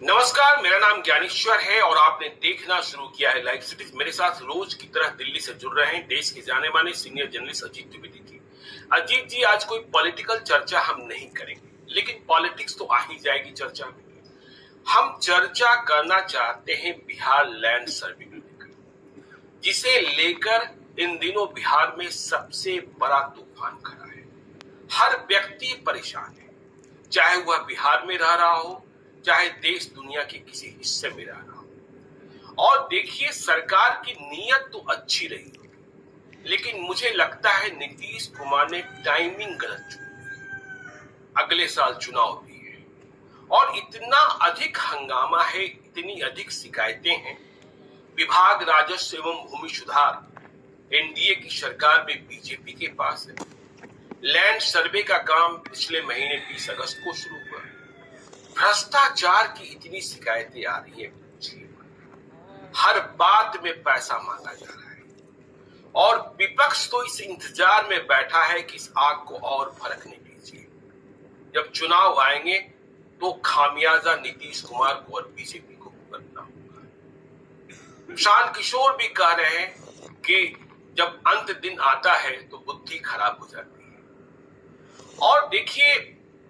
नमस्कार, मेरा नाम ज्ञानेश्वर है और आपने देखना शुरू किया है लाइव सिटी। मेरे साथ रोज की तरह दिल्ली से जुड़ रहे हैं देश के जाने माने सीनियर जर्नलिस्ट अजीत द्विवेदी जी। अजीत जी, आज कोई पॉलिटिकल चर्चा हम नहीं करेंगे, लेकिन पॉलिटिक्स तो आ ही जाएगी चर्चा में। हम चर्चा करना चाहते हैं बिहार लैंड सर्वे को लेकर, जिसे लेकर इन दिनों बिहार में सबसे बड़ा तूफान खड़ा है। हर व्यक्ति परेशान है, चाहे वह बिहार में रह रहा हो, चाहे देश दुनिया के किसी हिस्से में रह रहा हो। और देखिए, सरकार की नीयत तो अच्छी रही, लेकिन मुझे लगता है नीतीश कुमार ने टाइमिंग गलत चुनी। अगले साल चुनाव भी है और इतना अधिक हंगामा है, इतनी अधिक शिकायतें हैं। विभाग राजस्व एवं भूमि सुधार एनडीए की सरकार में बीजेपी के पास है। लैंड सर्वे का काम पिछले महीने 20 अगस्त को शुरू हुआ। भ्रष्टाचार की इतनी शिकायतें आ रही है, हर बात में पैसा मांगा जा रहा है और विपक्ष तो इस इंतजार में बैठा है कि इस आग को और भड़कने दीजिए। जब चुनाव आएंगे तो खामियाजा नीतीश कुमार को और बीजेपी को भुगतना होगा। शांत किशोर भी कह रहे हैं कि जब अंत दिन आता है तो बुद्धि खराब हो जाती है। और देखिए,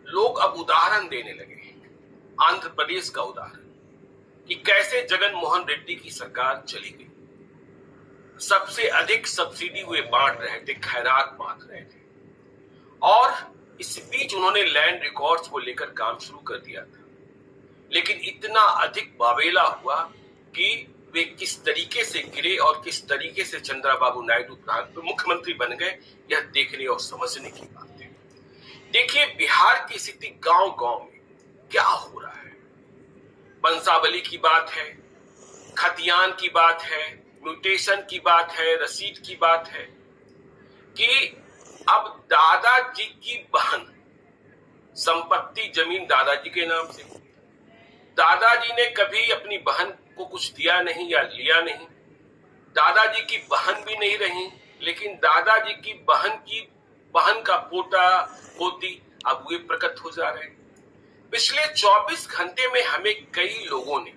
लोग अब उदाहरण देने लगे, आंध्र प्रदेश का उदाहरण कि कैसे जगन मोहन रेड्डी की सरकार चली गई। सबसे अधिक सब्सिडी वे बांट रहे थे, खैरात बांट रहे थे, और इस बीच उन्होंने लैंड रिकॉर्ड्स को लेकर काम शुरू कर दिया था। लेकिन इतना अधिक बावेला हुआ कि वे किस तरीके से गिरे और किस तरीके से चंद्रबाबू नायडू मुख्यमंत्री बन गए, यह देखने और समझने की बात है। देखिए, बिहार की स्थिति गांव गांव में क्या हो रहा है। वंशावली की बात है, खतियान की बात है, म्यूटेशन की बात है, रसीद की बात है कि अब दादाजी की बहन, संपत्ति जमीन दादाजी के नाम से, दादाजी ने कभी अपनी बहन को कुछ दिया नहीं या लिया नहीं। दादाजी की बहन भी नहीं रही, लेकिन दादाजी की बहन का पोता पोती अब वे प्रकट हो जा रहे हैं। पिछले 24 घंटे में हमें कई लोगों ने,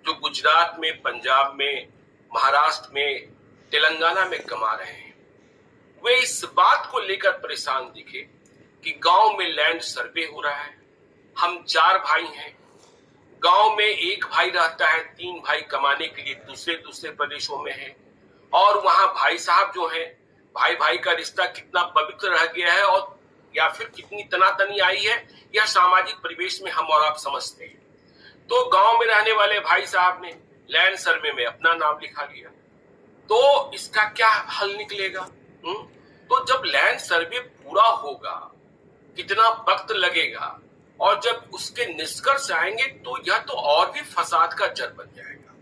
जो गुजरात में, पंजाब में, महाराष्ट्र में, तेलंगाना में कमा रहे हैं, वे इस बात को लेकर परेशान दिखे कि गांव में लैंड सर्वे हो रहा है। हम 4 भाई हैं, गांव में एक भाई रहता है, 3 भाई कमाने के लिए दूसरे प्रदेशों में हैं, और वहां भाई साहब जो हैं, भाई भाई का रिश्ता कितना पवित्र रह गया है और या फिर कितनी तनातनी आई है, यह सामाजिक परिवेश में हम और आप समझते हैं। तो गांव में रहने वाले भाई साहब ने लैंड सर्वे में अपना नाम लिखा लिया, तो इसका क्या हल निकलेगा? तो जब लैंड सर्वे पूरा होगा, कितना वक्त लगेगा, और जब उसके निष्कर्ष आएंगे तो यह तो और भी फसाद का जड़ बन जाएगा।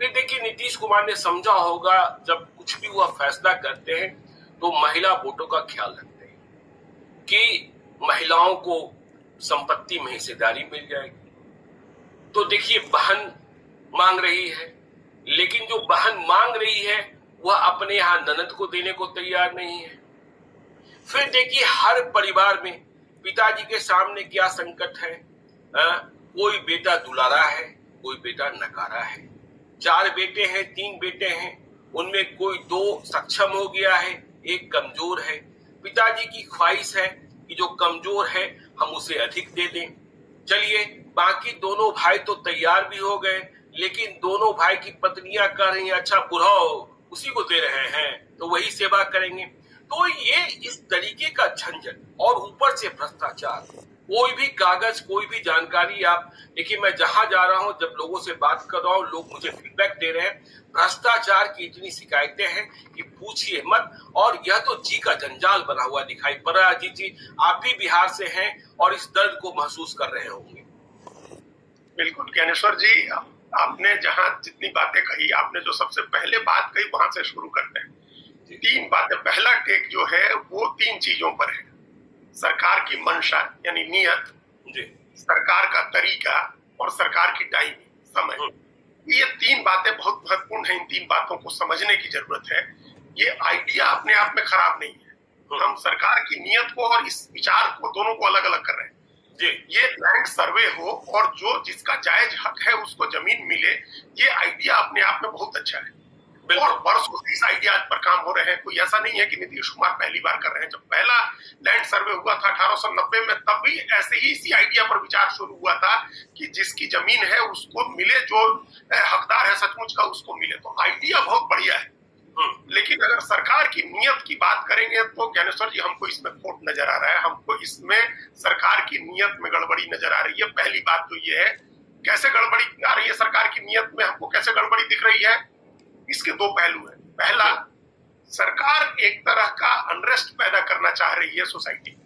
फिर देखिए, नीतीश कुमार ने समझा होगा, जब कुछ भी वह फैसला करते हैं तो महिला वोटों का ख्याल रखते हैं कि महिलाओं को संपत्ति में हिस्सेदारी मिल जाएगी। तो देखिए, बहन मांग रही है, लेकिन जो बहन मांग रही है वह अपने यहां ननद को देने को तैयार नहीं है। फिर देखिए, हर परिवार में पिताजी के सामने क्या संकट है। कोई बेटा दुलारा है, कोई बेटा नकारा है। 4 बेटे हैं, 3 बेटे हैं, उनमें कोई 2 सक्षम हो गया है, एक कमजोर है। पिताजी की ख्वाहिश है कि जो कमजोर है हम उसे अधिक दे दें। चलिए, बाकी दोनों भाई तो तैयार भी हो गए, लेकिन दोनों भाई की पत्नियां कह रही हैं, अच्छा बुढ़ाओ उसी को दे रहे हैं तो वही सेवा करेंगे। तो ये इस तरीके का झंझट, और ऊपर से भ्रष्टाचार। कोई भी कागज, कोई भी जानकारी, आप देखिए, मैं जहां जा रहा हूं, जब लोगों से बात कर रहा हूं, लोग मुझे फीडबैक दे रहे हैं, भ्रष्टाचार की इतनी शिकायतें हैं कि पूछिए मत। और यह तो जी का जंजाल बना हुआ दिखाई पड़ रहा है। अजीत जी, आप भी बिहार से हैं और इस दर्द को महसूस कर रहे होंगे। बिल्कुल ज्ञानेश्वर जी, आपने जहां जितनी बातें कही, आपने जो सबसे पहले बात कही वहां से शुरू करते हैं। 3 बातें। पहला टेक जो है वो 3 चीजों पर है। सरकार की मंशा यानी नीयत, सरकार का तरीका और सरकार की टाइमिंग, समय। ये 3 बातें बहुत महत्वपूर्ण है। इन 3 बातों को समझने की जरूरत है। ये आइडिया अपने आप में खराब नहीं है। हम सरकार की नीयत को और इस विचार को, दोनों को अलग अलग कर रहे हैं। जी ये लैंड सर्वे हो और जो जिसका जायज हक है उसको जमीन मिले, ये आइडिया अपने आप में बहुत अच्छा है। और वर्षों से इस आइडिया पर काम हो रहे हैं। कोई ऐसा नहीं है कि नीतीश कुमार पहली बार कर रहे हैं। जब पहला लैंड सर्वे हुआ था 1890 में, तब भी ऐसे ही इसी आइडिया पर विचार शुरू हुआ था कि जिसकी जमीन है उसको मिले, जो हकदार है सचमुच का उसको मिले। तो आइडिया बहुत बढ़िया है, लेकिन अगर सरकार की नीयत की बात करेंगे तो ज्ञानेश्वर जी हमको इसमें खोट नजर आ रहा है। हमको इसमें सरकार की नीयत में गड़बड़ी नजर आ रही है। पहली बात तो ये है, कैसे गड़बड़ी आ रही है सरकार की नीयत में, हमको कैसे गड़बड़ी दिख रही है, इसके दो पहलू हैं। पहला, सरकार एक तरह का अनरेस्ट पैदा करना चाह रही है सोसाइटी।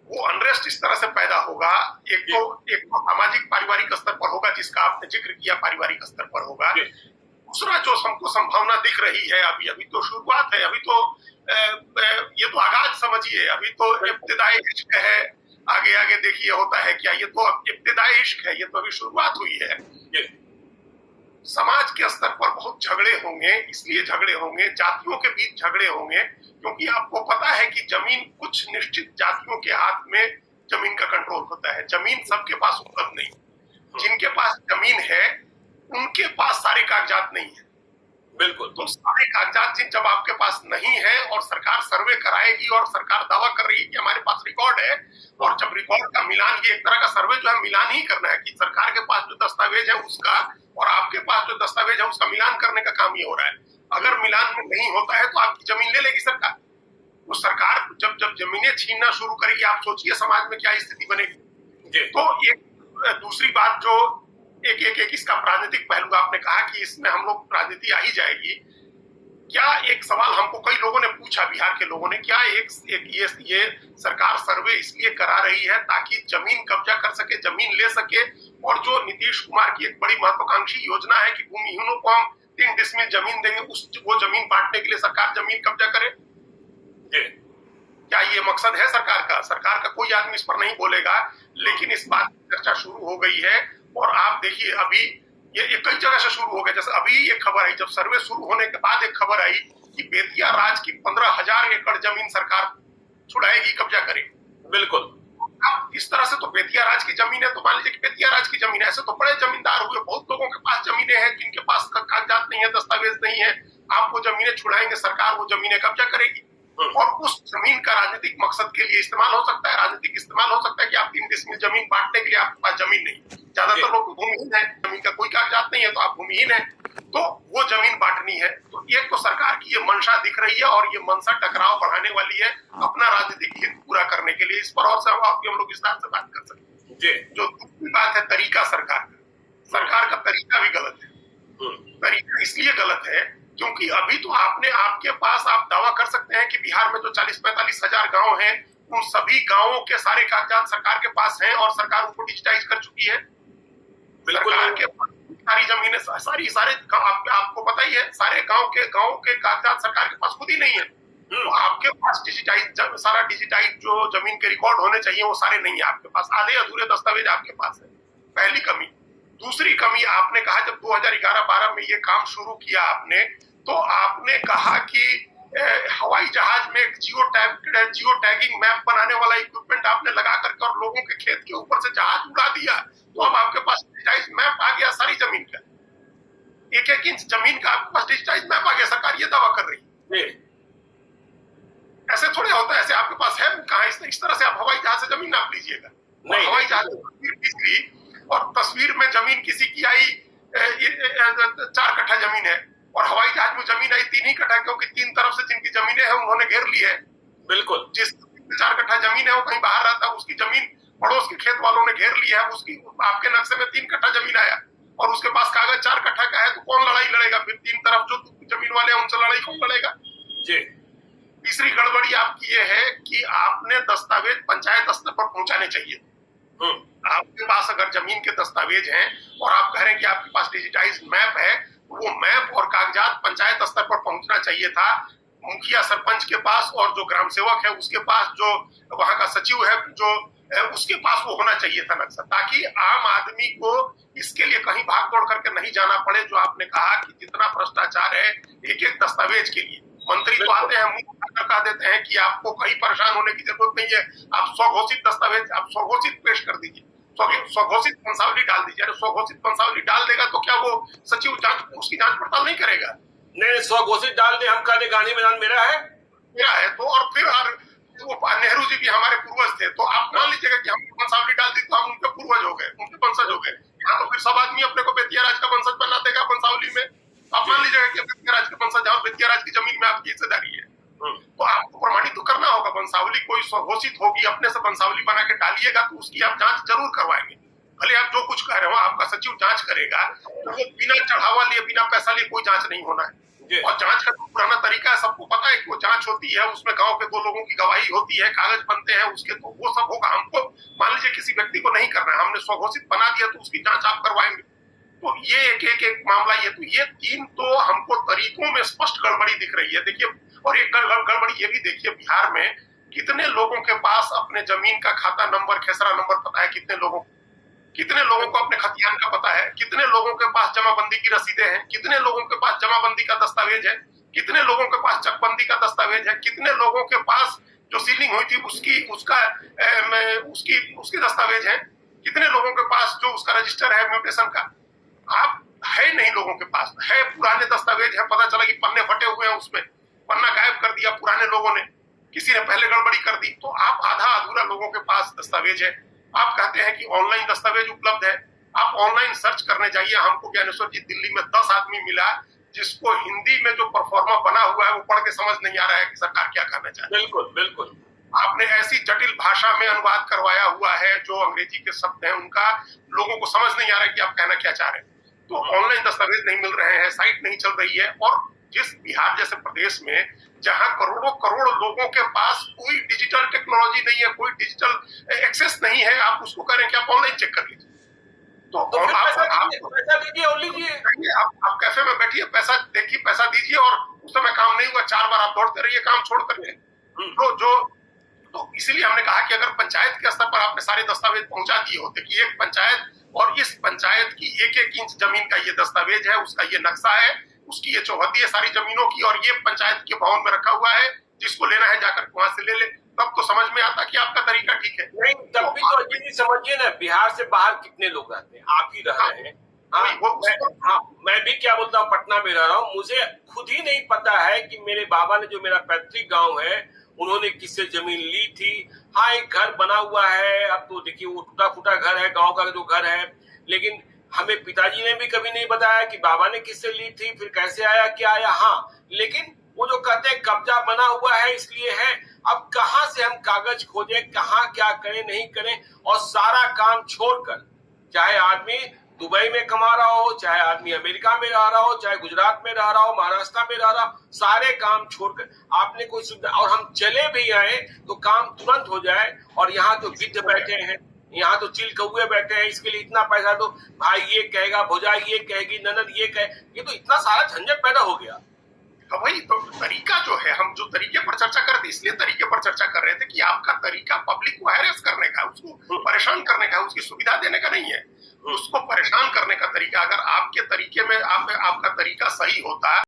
वो अनरेस्ट इस तरह से पैदा होगा, एक तो सामाजिक पारिवारिक स्तर पर होगा, जिसका आपने जिक्र किया, पारिवारिक स्तर पर होगा। दूसरा जो हमको संभावना दिख रही है, अभी तो शुरुआत है, अभी तो ये तो आगाज समझिए, अभी तो इब्तिदाई इश्क है, आगे आगे देखिए होता है क्या। ये तो इब्तिदाई इश्क है, ये तो अभी शुरुआत हुई है। समाज के स्तर पर बहुत झगड़े होंगे, इसलिए झगड़े होंगे, जातियों के बीच झगड़े होंगे, क्योंकि आपको पता है कि जमीन कुछ निश्चित जातियों के हाथ में जमीन का कंट्रोल होता है। जमीन सबके पास उपलब्ध नहीं। जिनके पास जमीन है उनके पास सारे कागजात नहीं है। बिल्कुल। तो सारे कागजात जब आपके पास नहीं है और सरकार सर्वे कराएगी और सरकार दावा कर रही है कि हमारे पास रिकॉर्ड है, और जब रिकॉर्ड का मिलान, ये एक तरह का सर्वे जो है मिलान ही करना है कि सरकार के पास जो दस्तावेज है उसका और आपके पास जो दस्तावेज है उसका मिलान करने का काम ये हो रहा है। अगर मिलान में नहीं होता है तो आपकी जमीन ले लेगी सरकार। तो सरकार जब जब जमीनें छीनना शुरू करेगी, आप सोचिए समाज में क्या स्थिति बनेगी। तो एक दूसरी बात जो एक इसका राजनीतिक पहलू आपने कहा कि इसमें हम लोग राजनीति आ ही जाएगी। क्या एक सवाल हमको कई लोगों ने पूछा, बिहार के लोगों ने, क्या ये सरकार सर्वे इसलिए करा रही है ताकि जमीन कब्जा कर सके, जमीन ले सके, और जो नीतीश कुमार की एक बड़ी महत्वाकांक्षी योजना है कि भूमिहीनों को हम 3 डिसमिल जमीन देंगे, वो जमीन बांटने के लिए सरकार जमीन कब्जा करे? क्या ये मकसद है सरकार का? सरकार का कोई आदमी इस पर नहीं बोलेगा, लेकिन इस बात की चर्चा शुरू हो गई है। और आप देखिए अभी ये कई जगह से शुरू हो गया। जैसे अभी एक खबर आई, जब सर्वे शुरू होने के बाद एक खबर आई कि बेतिया राज की 15,000 एकड़ जमीन सरकार छुड़ाएगी, कब्जा करेगी। बिल्कुल। अब इस तरह से तो बेतिया राज की जमीन है, तो मान लीजिए कि बेतिया राज की जमीन है, ऐसे तो बड़े जमींदार हुए, बहुत लोगों के पास जमीनें हैं जिनके पास कागजात नहीं है, दस्तावेज नहीं है। आप वो जमीनें छुड़ाएंगे, सरकार वो जमीनें कब्जा करेगी और उस जमीन का राजनीतिक मकसद के लिए इस्तेमाल हो सकता है। राजनीतिक इस्तेमाल हो सकता है कि आप 3 डिसमिल जमीन बांटने के लिए आपके पास जमीन नहीं, ज्यादातर लोग भूमिहीन है, जमीन का कोई कागजात नहीं है, तो आप भूमिहीन है, तो वो जमीन बांटनी है। तो एक तो सरकार की ये मंशा दिख रही है और ये मंशा टकराव बढ़ाने वाली है अपना राजनीतिक हित पूरा करने के लिए। इस पर और हम लोग विस्तार से बात कर सकते हैं। जो दूसरी बात है तरीका सरकार का तरीका भी गलत है। तरीका इसलिए गलत है क्योंकि अभी तो आपके पास आप दावा कर सकते हैं कि बिहार में जो 40-45 हजार गांव हैं, उन सभी गांवों के सारे कागजात सरकार के पास हैं और सरकार उनको डिजिटाइज कर चुकी है। सरकार के सारी जमीनें, सारे आपको पता ही है, सारे गांव के कागजात सरकार के पास खुद ही नहीं है। तो आपके पास सारा डिजिटाइज जो जमीन के रिकॉर्ड होने चाहिए वो सारे नहीं है आपके पास, आधे अधूरे दस्तावेज आपके पास है। पहली कमी। दूसरी कमी, आपने कहा जब 2011-12 में ये काम शुरू किया आपने, तो आपने कहा कि हवाई जहाज में एक जियो टैगिंग मैप बनाने वाला इक्विपमेंट आपने लगा करके और लोगों के खेत के ऊपर से जहाज उड़ा दिया, तो अब आपके पास डिजिटाइज मैप आ गया सारी जमीन का, 1-1 इंच जमीन का आपके पास डिजिटाइज मैप आ गया। सरकार ये दावा कर रही है। ऐसे थोड़े होता है, ऐसे आपके पास है कहाँ? इस तरह से आप हवाई जहाज से जमीन नाप लीजिएगा। हवाई जहाज और तस्वीर में जमीन किसी की आई 4 कट्ठा जमीन है और हवाई जहाज में जमीन आई 3 ही कट्ठा, क्योंकि 3 तरफ से जिनकी जमीनें हैं उन्होंने घेर ली है। बिल्कुल। जिस 4 कट्ठा जमीन है वो कहीं बाहर रहता है, उसकी जमीन पड़ोस के खेत वालों ने घेर ली है, उसकी आपके नक्शे में 3 कट्ठा जमीन आया और उसके पास कागज 4 कट्ठा का है, तो कौन लड़ाई लड़ेगा? फिर 3 तरफ जो जमीन वाले हैं उनसे लड़ाई कौन लड़ेगा? जी। तीसरी गड़बड़ी आपकी ये है कि आपने दस्तावेज पंचायत स्तर पर पहुंचाने चाहिए। आपके पास अगर जमीन के दस्तावेज हैं और आप कह रहे हैं कि आपके पास डिजिटाइज मैप है, वो मैप और कागजात पंचायत स्तर पर पहुंचना चाहिए था, मुखिया सरपंच के पास, और जो ग्राम सेवक है उसके पास, जो वहां का सचिव है जो उसके पास वो होना चाहिए था नक्शा, ताकि आम आदमी को इसके लिए कहीं भाग दौड़ करके नहीं जाना पड़े। जो आपने कहा कि जितना भ्रष्टाचार है एक-एक दस्तावेज के लिए, मंत्री तो आते हैं मुंह उठाकर कह देते हैं कि आपको कहीं परेशान होने की जरूरत नहीं है, आप स्वघोषित दस्तावेज आप स्वघोषित पेश कर दीजिए, स्वघोषित वंशावली डाल दीजिए। अरे स्वघोषित वंशावली डाल देगा तो क्या वो सचिव उसकी जांच पड़ताल नहीं करेगा? नहीं, स्वघोषित डाल दे, हम कह दे गांधी मैदान मेरा है तो और फिर वो नेहरू जी भी हमारे पूर्वज थे, तो आप मान लीजिएगा कि हम वंशावली डाल दी तो हम उनके पूर्वज हो गए, उनके वंशज हो गए। यहाँ तो फिर सब आदमी अपने को बेतिया राज का वंशज बना देगा वंशावली में। आप मान लीजिएगा कि बेतिया राज के वंशज और बेतिया राज की जमीन में आपकी हिस्सेदारी है, तो आपको प्रमाणित तो करना होगा। वंशावली कोई स्वघोषित होगी, अपने से वंशावली बना के डालिएगा तो उसकी आप जांच जरूर करवाएंगे। भले आप जो कुछ कह रहे हो, आपका सचिव जांच करेगा, तो वो बिना चढ़ावा लिए बिना पैसा लिए कोई जांच नहीं होना है। और जांच का तो पुराना तरीका है, सबको पता है कि वो जांच होती है, उसमें गांव के 2 लोगों की गवाही होती है, कागज बनते हैं उसके, तो वो सब होगा। हमको मान लीजिए किसी व्यक्ति को नहीं करना है, हमने स्वघोषित बना दिया तो उसकी जांच आप करवाएंगे। तो ये एक मामला, ये तो ये 3 तो हमको तरीकों में स्पष्ट गड़बड़ी दिख रही है। देखिए, और एक गड़बड़ी ये भी देखिए, बिहार में कितने लोगों के पास अपने जमीन का खाता नंबर, खेसरा नंबर पता है, कितने लोगों को अपने खतियान का पता है, कितने लोगों के पास जमाबंदी की रसीदें हैं, कितने लोगों के पास जमाबंदी का दस्तावेज है, कितने लोगों के पास चकबंदी का दस्तावेज है, कितने लोगों के पास जो सीलिंग हुई थी उसकी दस्तावेज है, कितने लोगों के पास जो उसका रजिस्टर है म्यूटेशन का। आप है नहीं लोगों के पास, है पुराने दस्तावेज है, पता चला कि पन्ने फटे हुए हैं, उसमें पन्ना गायब कर दिया पुराने लोगों ने, किसी ने पहले गड़बड़ी कर दी। तो आप आधा अधूरा लोगों के पास दस्तावेज है। आप कहते हैं कि ऑनलाइन दस्तावेज उपलब्ध है, आप ऑनलाइन सर्च करने जाइए। हमको ज्ञानेश्वर जी दिल्ली में 10 आदमी मिला जिसको हिंदी में जो परफॉर्मा बना हुआ है वो पढ़ के समझ नहीं आ रहा है कि सरकार क्या करना चाहती है। बिल्कुल बिल्कुल। आपने ऐसी जटिल भाषा में अनुवाद करवाया हुआ है, जो अंग्रेजी के शब्द हैं उनका लोगों को समझ नहीं आ रहा है कि आप कहना क्या चाह रहे हैं। तो ऑनलाइन दस्तावेज नहीं मिल रहे हैं, साइट नहीं चल रही है। और जिस बिहार जैसे प्रदेश में जहां करोड़ों करोड़ लोगों के पास कोई डिजिटल टेक्नोलॉजी नहीं है, कोई डिजिटल एक्सेस नहीं है, आप उसको करें कि आप ऑनलाइन चेक कर लीजिए। तो पैसा दीजिए और लीजिए। आप कैफे में बैठिए, पैसा देखिए, पैसा दीजिए, और उस समय काम नहीं हुआ 4 बार आप दौड़ते रहिए काम छोड़ करके। तो इसीलिए हमने कहा कि अगर पंचायत के स्तर पर आपने सारे दस्तावेज पहुंचा दिए होते कि एक पंचायत और इस पंचायत की 1-1 इंच जमीन का ये दस्तावेज है, उसका ये नक्शा है, उसकी ये चौहद्दी है सारी जमीनों की, और ये पंचायत के भवन में रखा हुआ है, जिसको लेना है जाकर वहां से ले ले, तब तो समझ में आता कि आपका तरीका ठीक है। नहीं, तब भी तो अजीत जी समझिए ना, बिहार से बाहर कितने लोग रहते हैं, आप ही रह रहे हैं। मैं भी क्या बोलता हूँ, पटना में रह रहा हूँ, मुझे खुद ही नहीं पता है कि मेरे बाबा ने, जो मेरा पैतृक गांव है, उन्होंने किससे जमीन ली थी। हाँ, एक घर बना हुआ है, अब तो देखिए वो टूटा फूटा घर है, गांव का जो घर है, लेकिन हमें पिताजी ने भी कभी नहीं बताया कि बाबा ने किससे ली थी, फिर कैसे आया, क्या आया। हाँ, लेकिन वो जो कहते हैं कब्जा बना हुआ है इसलिए है। अब कहां से हम कागज खोजें, कहां क्या करें नहीं करें, और सारा काम छोड़कर, चाहे आदमी दुबई में कमा रहा हो, चाहे आदमी अमेरिका में रह रहा हो, चाहे गुजरात में रह रहा हो, महाराष्ट्र में रह रहा हो, सारे काम छोड़कर आपने कोई सुविधा, और हम चले भी आए तो काम तुरंत हो जाए। और यहाँ तो गिद्ध बैठे हैं, यहाँ तो चिल कौए बैठे हैं, इसके लिए इतना पैसा दो, भाई ये कहेगा, भौजाई ये कहेगी, ननद ये कहे, ये तो इतना सारा झंझट पैदा हो गया। तो वही तो तरीका जो है, हम जो तरीके पर चर्चा कर रहे थे, इसलिए तरीके पर चर्चा कर रहे थे कि आपका तरीका पब्लिक को हैरेस करने का, उसको परेशान करने का, उसकी सुविधा देने का नहीं है, उसको परेशान करने का तरीका। अगर आपके तरीके में आपका तरीका सही होता